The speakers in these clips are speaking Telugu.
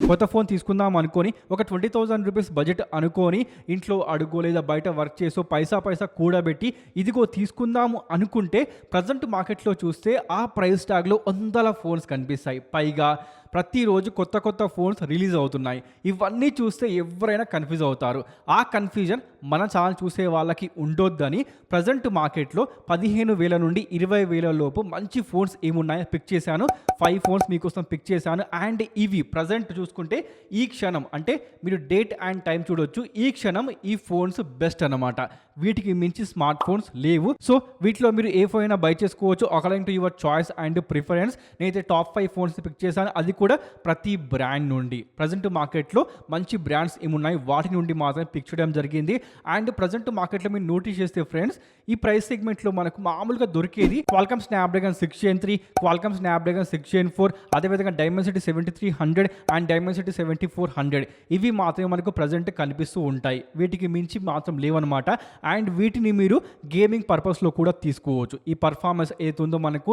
కొత్త ఫోన్ తీసుకుందాం అనుకొని ఒక 20,000 రూపీస్ బడ్జెట్ అనుకొని ఇంట్లో అడుగో లేదా బయట వర్క్ చేసో పైసా కూడబెట్టి ఇదిగో తీసుకుందాము అనుకుంటే ప్రజెంట్ మార్కెట్లో చూస్తే ఆ ప్రైస్ ట్యాగ్లో వందల ఫోన్స్ కనిపిస్తాయి. పైగా ప్రతిరోజు కొత్త ఫోన్స్ రిలీజ్ అవుతున్నాయి. ఇవన్నీ చూస్తే ఎవరైనా కన్ఫ్యూజ్ అవుతారు. ఆ కన్ఫ్యూజన్ మన ఛానల్ చూసే వాళ్ళకి ఉండొద్దని ప్రజెంట్ మార్కెట్లో 15,000 నుండి 20,000 లోపు మంచి ఫోన్స్ ఏమున్నాయో పిక్ చేశాను. 5 ఫోన్స్ మీకోసం పిక్ చేశాను. అండ్ ఇవి ప్రజెంట్ చూసుకుంటే ఈ క్షణం అంటే మీరు డేట్ అండ్ టైం చూడొచ్చు. ఈ క్షణం ఈ ఫోన్స్ బెస్ట్ అన్నమాట. వీటికి మించి స్మార్ట్ ఫోన్స్ లేవు. సో వీటిలో మీరు ఏ ఫోన్ అయినా బై చేసుకోవచ్చు according to your choice and preference. నేనైతే టాప్ 5 ఫోన్స్ పిక్ చేశాను. అది కూడా ప్రతి బ్రాండ్ నుండి. ప్రజెంట్ మార్కెట్లో మంచి బ్రాండ్స్ ఏమున్నాయి వాటి నుండి మాత్రమే పిక్ చేయడం జరిగింది. అండ్ ప్రజెంట్ మార్కెట్లో మీరు నోటీస్ చేస్తే ఫ్రెండ్స్ ఈ ప్రైస్ సెగ్మెంట్లో మనకు మామూలుగా దొరికేది Qualcomm Snapdragon 6 Gen 3, Qualcomm Snapdragon 6 Gen 4, అదేవిధంగా డైమెన్సిటీ 7300 అండ్ డైమెన్సిటీ 7400 ఇవి మాత్రమే మనకు ప్రజెంట్ కనిపిస్తూ ఉంటాయి. వీటికి మించి మాత్రం లేవన్నమాట. అండ్ వీటిని మీరు గేమింగ్ పర్పస్లో కూడా తీసుకోవచ్చు. ఈ పర్ఫార్మెన్స్ ఏది ఉందో మనకు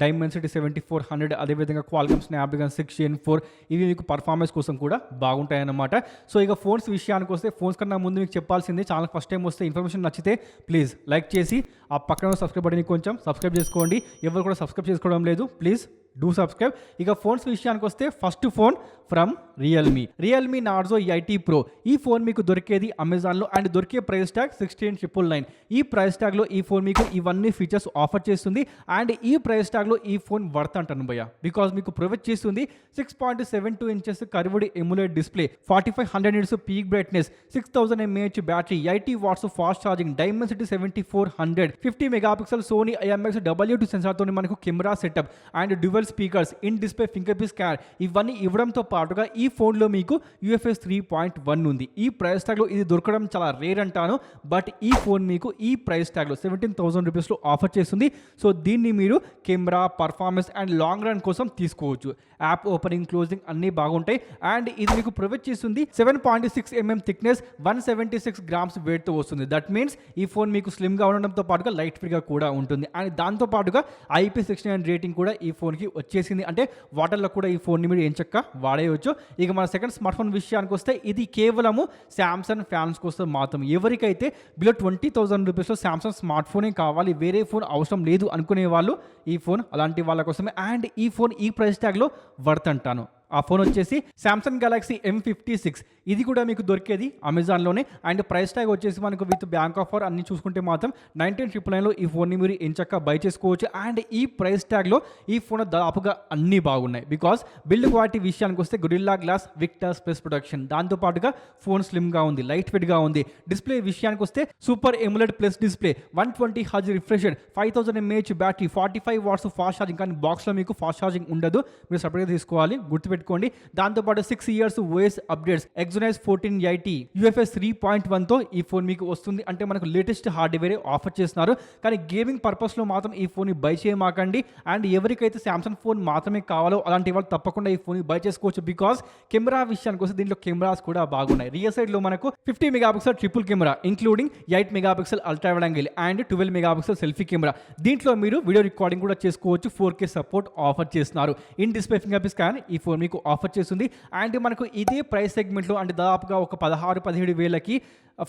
డైమెన్సిటీ 7400 అదేవిధంగా క్వాల్కమ్ స్నాప్డ్రాగన్ 6 Gen 4 ఇవి మీకు పర్ఫార్మెన్స్ కోసం కూడా బాగుంటాయి అన్నమాట. సో ఇక ఫోన్స్ విషయానికి వస్తే ఫోన్స్ కన్నా ముందు మీకు చెప్పాల్సింది ఛానల్ ఫస్ట్ టైం వస్తే ఇన్ఫర్మేషన్ నచ్చితే ప్లీజ్ లైక్ చేసి ఆ పక్కన సబ్స్క్రైబ్ బటన్ కొంచెం సబ్స్క్రైబ్ చేసుకోండి. ఎవరు కూడా సబ్స్క్రైబ్ చేసుకోవడం లేదు, ప్లీజ్ డూ సబ్స్క్రైబ్. ఇక ఫోన్స్ విషయానికి వస్తే first phone from Realme Narzo eighty pro. ఈ ఫోన్ మీకు దొరికేది అమెజాన్లో అండ్ దొరికే ప్రైస్ ట్యాగ్ 16,999. ఈ ప్రైస్ ట్యాగ్లో ఈ ఫోన్ మీకు ఇవన్నీ ఫీచర్స్ ఆఫర్ చేస్తుంది. అండ్ ఈ ప్రైస్ ట్యాగ్లో ఈ ఫోన్ వర్త్ అంటాను భయ్య. బికాజ్ మీకు ప్రొవైడ్ చేస్తుంది 6.72 inches curved AMOLED display, 4500 nits peak brightness, 6000 mAh battery, 80 watts fast charging, Dimensity 7400, 50 megapixel Sony IMX W2 సెన్సార్తో మనకు camera setup and dual speakers, in display finger print scanner ఇవన్నీ ఇవ్వడంతో పాటుగా ఈ ఫోన్లో మీకు UFS 3.1 ఉంది. ఈ ప్రైస్ ట్యాగ్లో ఇది దొరకడం చాలా రేర్ అంటాను. బట్ ఈ ఫోన్ మీకు ఈ ప్రైస్ ట్యాగ్లో 17,000 రూపీస్లో ఆఫర్ చేస్తుంది. సో దీన్ని మీరు camera performance and long run కోసం తీసుకోవచ్చు. యాప్ ఓపెనింగ్ క్లోజింగ్ అన్నీ బాగుంటాయి. అండ్ ఇది మీకు ప్రొవైడ్ చేస్తుంది 7.6 mm థిక్నెస్, 176 grams వెయిట్తో వస్తుంది. దట్ మీన్స్ ఈ ఫోన్ మీకు స్లిమ్గా ఉండడంతో పాటుగా లైట్ వెయిట్గా కూడా ఉంటుంది. అండ్ దాంతో పాటుగా IP69 రేటింగ్ కూడా ఈ ఫోన్కి వచ్చేసింది. అంటే వాటర్లో కూడా ఈ ఫోన్ని మీరు ఏం చక్క వాడేయవచ్చు. ఇక మన సెకండ్ స్మార్ట్ ఫోన్ విషయానికి వస్తే ఇది కేవలము శాంసంగ్ ఫ్యాన్స్ కోసం మాత్రం. ఎవరికైతే బిలో 20,000 రూపీస్లో శాంసంగ్ స్మార్ట్ ఫోనే కావాలి, వేరే ఫోన్ అవసరం లేదు అనుకునే వాళ్ళు ఈ ఫోన్ అలాంటి వాళ్ళ కోసమే. అండ్ ఈ ఫోన్ ఈ ప్రైస్ ట్యాగ్లో వర్త్ అంటాను. ఆ ఫోన్ వచ్చేసి సామ్సంగ్ గెలాక్సీ M56. ఇది కూడా మీకు దొరికేది అమెజాన్లోనే. అండ్ ప్రైస్ ట్యాగ్ వచ్చేసి మనకు విత్ బ్యాంక్ ఆఫర్ అన్ని చూసుకుంటే మాత్రం 19,999లో ఈ ఫోన్ని మీరు ఎంచక్క బై చేసుకోవచ్చు. అండ్ ఈ ప్రైస్ ట్యాగ్లో ఈ ఫోన్ దాదాపుగా అన్నీ బాగున్నాయి. బికాస్ బిల్డ్ క్వాలిటీ విషయానికి వస్తే Gorilla Glass Victus plus production, దాంతోపాటుగా ఫోన్ స్లిమ్గా ఉంది, లైట్ వెయిట్గా ఉంది. డిస్ప్లే విషయానికి వస్తే super AMOLED plus display, 120 Hz refresh rate, 5000 mAh battery, 45 watts fast charging. కానీ బాక్స్లో మీకు ఫాస్ట్ ఛార్జింగ్ ఉండదు, మీరు సపరేట్గా తీసుకోవాలి, గుర్తుపెట్టుకోండి. దాంతోపాటు 6 years OS updates, Exynos 1480, UFS 3.1తో ఈ ఫోన్ మీకు వస్తుంది. అంటే మనకు లేటెస్ట్ హార్డ్వేర్ ఆఫర్ చేస్తున్నారు. కానీ గేమింగ్ పర్పస్లో మాత్రం ఈ ఫోన్ని బై చేయమాకండి. అండ్ ఎవరికైతే శాంసంగ్ ఫోన్ మాత్రమే కావాలో అలాంటి వాళ్ళు తప్పకుండా ఈ ఫోన్ బై చేసుకోవచ్చు. బికాస్ కెమెరా విషయానికి వస్తే దీంట్లో కెమెరాస్ కూడా బాగున్నాయి. రియర్ సైడ్లో మనకు 50 megapixel triple camera including 8 megapixel ultra wide angle and 12 megapixel selfie camera. దీంట్లో మీరు వీడియో రికార్డింగ్ కూడా చేసుకోవచ్చు. 4K సపోర్ట్ ఆఫర్ చేస్తున్నారు. In display finger print scan ఈ ఫోన్ మీకు ఆఫర్ చేస్తుంది. అండ్ మనకు ఇదే ప్రైస్ సెగ్మెంట్లో అంటే దాదాపుగా ఒక 16-17 వేలకి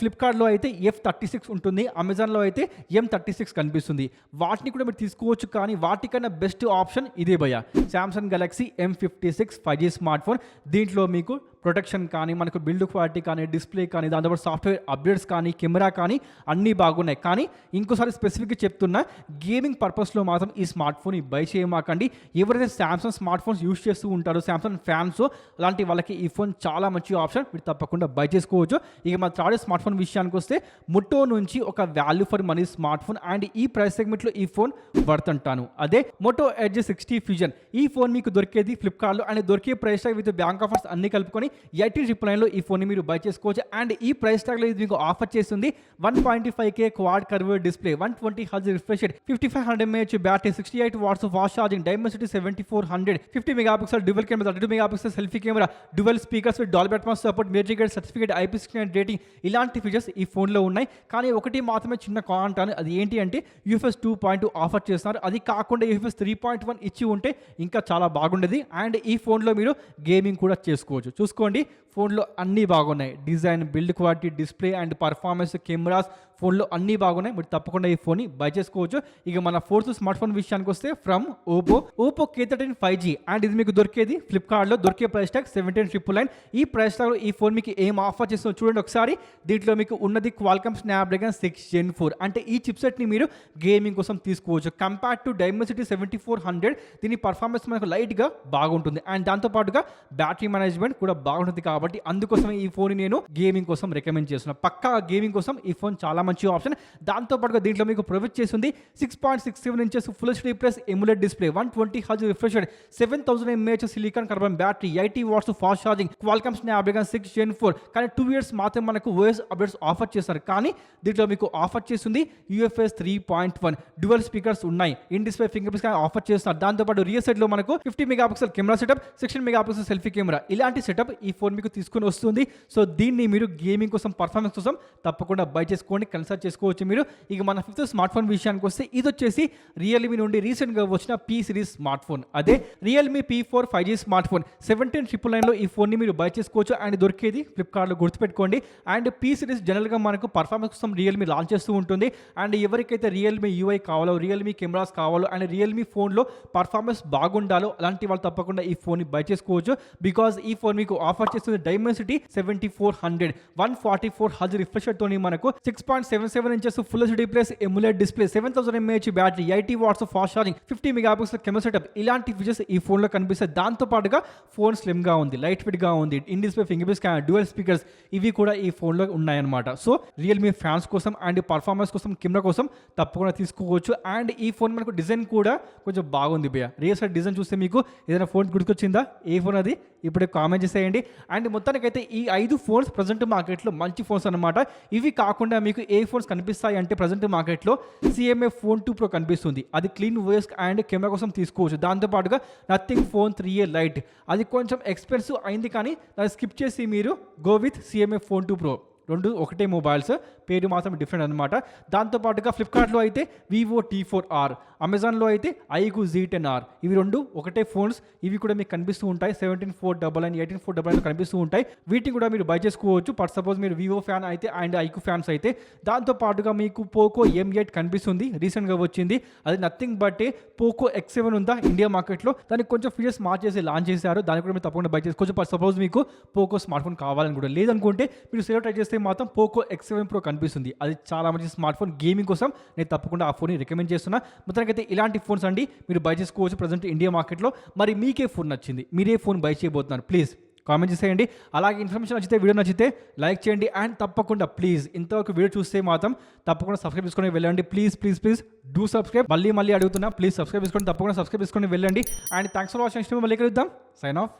ఫ్లిప్కార్ట్లో అయితే F36 ఉంటుంది, అమెజాన్లో అయితే M36 కనిపిస్తుంది. వాటిని కూడా మీరు తీసుకోవచ్చు. కానీ వాటికన్నా బెస్ట్ ఆప్షన్ ఇదే భయ్య, Samsung Galaxy M56 5G smart phone. దీంట్లో మీకు ప్రొటెక్షన్ కానీ మనకు బిల్డ్ క్వాలిటీ కానీ డిస్ప్లే కానీ దాంతోపాటు సాఫ్ట్వేర్ అప్డేట్స్ కానీ కెమెరా కానీ అన్నీ బాగున్నాయి. కానీ ఇంకోసారి స్పెసిఫిక్గా చెప్తున్నా, గేమింగ్ పర్పస్లో మాత్రం ఈ స్మార్ట్ ఫోన్ బై చేయమాకండి. ఎవరైతే శాంసంగ్ స్మార్ట్ ఫోన్స్ యూస్ చేస్తూ ఉంటారో శాంసంగ్ ఫ్యాన్స్ అలాంటి వాళ్ళకి ఈ ఫోన్ చాలా మంచి ఆప్షన్, మీరు తప్పకుండా బై చేసుకోవచ్చు. ఇక మన థర్డ్ స్మార్ట్ ఫోన్ విషయానికి వస్తే మొటో నుంచి ఒక value for money smart phone. And ఈ ప్రైస్ సెగ్మెంట్లో ఈ ఫోన్ వర్త్ అంటాను. అదే మోటో ఎడ్జ్ 60 ఫ్యూజన్. ఈ ఫోన్ మీకు దొరికేది ఫ్లిప్కార్ట్లో. అండ్ దొరికే ప్రైస్ విత్ బ్యాంక్ ఆఫర్స్ అన్ని కలుపుకొని 18,999లో ఈ ఫోన్ని మీరు బై చేసుకోవచ్చు. అండ్ ఈ ప్రైస్ ట్యాగ్లో ఇది మీకు ఆఫర్ చేస్తుంది 1.5K quad curve display, 120 Hz refresh rate, 5500 mAh battery, 68 watts fast charging, Dimensity 7400, 50 megapixel dual camera, 32 megapixel selfie camera, dual speakers with Dolby Atmos support, music guide certificate, IP69 rating, ఇలాంటి ఫీచర్స్ ఈ ఫోన్లో ఉన్నాయి. కానీ ఒకటి మాత్రమే చిన్న కాన్ అంటాను, అది ఏంటి అంటే UFS 2.2 ఆఫర్ చేస్తున్నారు. అది కాకుండా UFS 3.1 ఇచ్చి ఉంటే ఇంకా చాలా బాగుండేది. అండ్ ఈ ఫోన్లో మీరు గేమింగ్ కూడా చేసుకోవచ్చు. చూసుకోండి, ఫోన్లో అన్నీ బాగున్నాయి, design, build quality, display and performance, cameras, ఫోన్లో అన్నీ బాగున్నాయి. మీరు తప్పకుండా ఈ ఫోన్ని బై చేసుకోవచ్చు. ఇక మన ఫోర్త్ స్మార్ట్ ఫోన్ విషయానికి వస్తే from Oppo K13 5G. And ఇది మీకు దొరికేది ఫ్లిప్కార్ట్లో దొరికే ప్రైస్ ట్యాగ్ 17,999. ఈ ప్రైస్ ట్యాగ్లో ఈ ఫోన్ మీకు ఏం ఆఫర్ చేస్తుందో చూడండి ఒకసారి. దీంట్లో మీకు ఉన్నది క్వాల్కమ్ స్నాప్డ్రాగన్ 6 Gen 4. అంటే ఈ చిప్సెట్ని మీరు గేమింగ్ కోసం తీసుకోవచ్చు. కంపేర్ టు డైమెన్సిటీ 7400 దీని పర్ఫార్మెన్స్ మనకు లైట్గా బాగుంటుంది. అండ్ దాంతోపాటుగా బ్యాటరీ మేనేజ్మెంట్ కూడా బాగుంటుంది. కాబట్టి అందుకోసమే ఈ ఫోన్ నేను గేమింగ్ కోసం రికమెండ్ చేస్తున్నాను. పక్కా గేమింగ్ కోసం ఈ ఫోన్ చాలా మంచి ఆప్షన్. దాంతోపాటుగా దీంట్లో మీకు ప్రొవైడ్ చేస్తుంది 6.67 inches full HD plus emulate display, 120 Hz refresh rate, 7000 mAh silicon carbon battery, 80 watts fast charging, Qualcomm Snapdragon 6 Gen 4. కానీ 2 years మాత్రం మనకు OS అప్డేట్స్ ఆఫర్ చేస్తారు. కానీ దీంట్లో మీకు ఆఫర్ చేస్తుంది UFS 3.1 డ్యువల్ స్పీకర్స్ ఉన్నాయి, in display finger prints offer చేస్తారు. దాంతోపాటు రియర్ సైడ్ లో మనకు 50 megapixel camera setup, 16 megapixel selfie camera, ఇలాంటి సెటప్ ఈ ఫోన్ మీకు తీసుకుని వస్తుంది. సో దీన్ని మీరు గేమింగ్ కోసం, పర్ఫార్మెన్స్ కోసం తప్పకుండా బై చేసుకోండి, కన్సల్ట్ చేసుకోవచ్చు మీరు. ఇక మన ఫిఫ్త్ స్మార్ట్ ఫోన్ విషయానికి వస్తే ఇది వచ్చేసి రియల్మీ నుండి రీసెంట్గా వచ్చిన P సిరీస్ స్మార్ట్ ఫోన్. అదే Realme P4 5G smart phone. 17,999లో ఈ ఫోన్ని మీరు బై చేసుకోవచ్చు. అండ్ దొరికేది ఫ్లిప్కార్ట్లో, గుర్తుపెట్టుకోండి. అండ్ P సిరీస్ జనరల్గా మనకు పర్ఫార్మెన్స్ కోసం రియల్మీ లాంచ్ చేస్తూ ఉంటుంది. అండ్ ఎవరికైతే రియల్మీ UI కావాలో, రియల్మీ కెమెరాస్ కావాలో, అండ్ రియల్మీ ఫోన్లో పర్ఫార్మెన్స్ బాగుండాలో అలాంటి వాళ్ళు తప్పకుండా ఈ ఫోన్ని బై చేసుకోవచ్చు. బికాజ్ ఈ ఫోన్ మీకు ఆఫర్ చేస్తుంది డైమెన్సిటీ 7400, 144 Hz రిఫ్రెష్ రేట్ తోని మనకు 6.77 inches full HD plus emulate display, 7000 mAh battery, 80 watts fast charging, 50 megapixel camera setup, ఇలాంటి ఫీచర్స్ ఈ ఫోన్లో కనిపిస్తాయి. దాంతో పాటుగా ఫోన్ స్లిమ్ గా ఉంది, లైట్ వెయిట్ గా ఉంది, in display finger print scanner, dual speakers, ఇవి కూడా ఈ ఫోన్లో ఉన్నాయన్నమాట. సో రియల్మీ ఫ్యాన్స్ కోసం అండ్ పర్ఫార్మెన్స్ కోసం, కెమెరా కోసం తప్పకుండా తీసుకోవచ్చు. అండ్ ఈ ఫోన్ మనకు డిజైన్ కూడా కొంచెం బాగుంది భయ్య. రియల్ సైడ్ డిజైన్ చూస్తే మీకు ఏదైనా ఫోన్ గుర్తుకొచ్చిందా? ఏ ఫోన్ అది? ఇప్పుడే కామెంట్ చేసేయండి. అండ్ మొత్తానికైతే ఈ 5 ఫోన్స్ ప్రజెంట్ మార్కెట్లో మంచి ఫోన్స్ అనమాట. ఇవి కాకుండా మీకు ఏ ఫోన్స్ కనిపిస్తాయి అంటే ప్రజెంట్ మార్కెట్లో CMA Phone 2 Pro కనిపిస్తుంది. అది క్లీన్ వాయిస్ అండ్ కెమెరా కోసం తీసుకోవచ్చు. దాంతోపాటుగా నథింగ్ ఫోన్ 3A లైట్, అది కొంచెం ఎక్స్పెన్సివ్ అయింది, కానీ దాన్ని స్కిప్ చేసి మీరు go with CMA Phone 2 Pro. రెండు ఒకటే మొబైల్స్, పేరు మాత్రం డిఫరెంట్ అనమాట. దాంతోపాటుగా ఫ్లిప్కార్ట్లో అయితే Vivo T4R, అమెజాన్లో అయితే iQOO Z10R, ఇవి రెండు ఒకటే ఫోన్స్. ఇవి కూడా మీకు కనిపిస్తూ ఉంటాయి. 17,499, 18,499 కనిపిస్తూ ఉంటాయి. వీటిని కూడా మీరు బై చేసుకోవచ్చు. ఫర్ సపోజ్ మీరు Vivo ఫ్యాన్ అయితే అండ్ iQOO ఫ్యాన్స్ అయితే. దాంతోపాటుగా మీకు Poco M8 కనిపిస్తుంది, రీసెంట్గా వచ్చింది. అది నథింగ్ బట్ Poco X7 ఉందా ఇండియా మార్కెట్లో, దానికి కొంచెం ఫీచర్స్ మార్చేసి లాంచ్ చేశారు. దాన్ని కూడా మీరు తప్పకుండా బై చేసుకోవచ్చు. ఫర్ సపోజ్ మీకు Poco స్మార్ట్ ఫోన్ కావాలని కూడా, లేదనుకుంటే మీరు సేవ్ ట్రై చేస్తే మాత్రం Poco X7 Pro కనిపిస్తుంది. అది చాలా మంచి స్మార్ట్ ఫోన్. గేమింగ్ కోసం నేను తప్పకుండా ఆ ఫోన్ని రికమెండ్ చేస్తున్నా. మొత్తానికైతే ఇలాంటి ఫోన్స్ అండి మీరు బై చేసుకోవచ్చు ప్రజెంట్ ఇండియా మార్కెట్లో. మరి మీకే ఫోన్ నచ్చింది, మీరే ఫోన్ బై చేయబోతున్నారు? ప్లీజ్ కామెంట్ చేసేయండి. అలాగే ఇన్ఫర్మేషన్ నచ్చితే, వీడియో నచ్చితే లైక్ చేయండి. అండ్ తప్పకుండా ప్లీజ్ ఇంతవరకు వీడియో చూస్తే మాత్రం తప్పకుండా సబ్స్క్రైబ్ చేసుకొని వెళ్ళండి. Please please please do subscribe. మళ్ళీ అడుగుతున్నా, ప్లీజ్ సబ్స్క్రైబ్ చేసుకొని తప్పకుండా సబ్స్క్రైబ్ చేసుకొని వెళ్ళండి. And thanks for watching. మళ్ళీ కలుద్దాం. Sign of.